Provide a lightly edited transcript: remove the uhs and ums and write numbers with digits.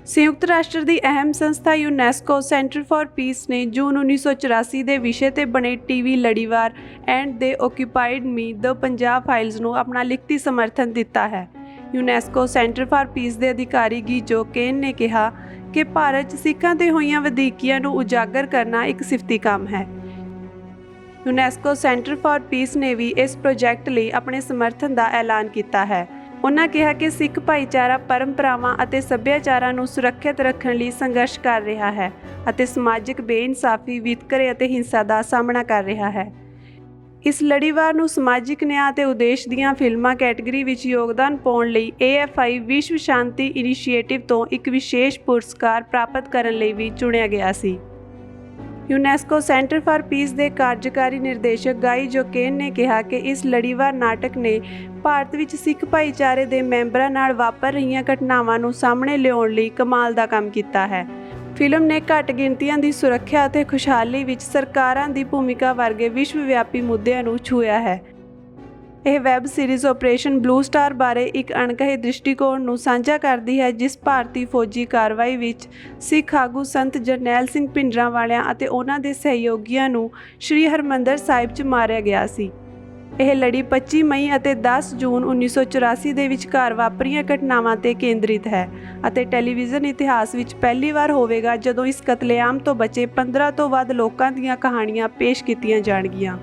संयुक्त राष्ट्र की अहम संस्था यूनेस्को सेंटर फॉर पीस ने जून 1984 के विषय पर बने टीवी लड़ीवार and they occupied me the Punjab files को अपना लिखती समर्थन दिता है। यूनेस्को सेंटर फॉर पीस के अधिकारी गीजो केन ने कहा कि भारत सिखां ते होईयां वधीकियां नूं उजागर करना एक सिफती काम है। यूनेस्को सेंटर फॉर पीस ने भी इस प्रोजैक्ट लिए अपने समर्थन का ऐलान किया है। उन्होंने कहा कि सिख भाईचारा परंपरावां अते सभ्याचारां नूं सुरक्षित रखण लई संघर्ष कर रहा है अते समाजिक बेइनसाफी, वितकरे अते हिंसा का सामना कर रहा है। इस लड़ीवार नूं समाजिक न्याय ते उद्देश दीआं फिल्मां कैटेगरी विच योगदान पाउण लई AFI विश्व शांति इनीशिएटिव तो एक विशेष पुरस्कार प्राप्त करन लई भी चुनिया गया सी। यूनेस्को सेंटर फॉर पीस के कार्यकारी निर्देशक गाई जोकेन ने कहा कि इस लड़ीवार नाटक ने भारत विच सिख भाईचारे के मैंबरां नाल वापर रहीआं घटनावां नूं सामने लिआउण लई कमाल दा काम कीता है। फिल्म ने घट गिणतियां की सुरक्षा और खुशहाली विच सरकारां की भूमिका वर्गे विश्वव्यापी मुद्दों को छूया है। यह web series operation blue star बारे एक अणकहे दृष्टिकोण को साझा करती है, जिस भारतीय फौजी कार्रवाई विच सिख आगू संत जरनैल सिंह भिंडरांवालिਆਂ ਅਤੇ ਉਹਨਾਂ ਦੇ ਸਹਿਯੋਗੀਆਂ ਨੂੰ श्री हरमंदर साहिब 'ਚ मारिया गया ਸੀ। यह लड़ी 25 मई और 10 जून 1984 के विचकार वापरियां घटनावां ते केंद्रित है और टैलीविजन इतिहास विच पहली बार होवेगा जदों इस कतलेआम तो बचे 15 तो वध लोकां दीयां कहानियां पेश कीतियां जाणगीਆਂ।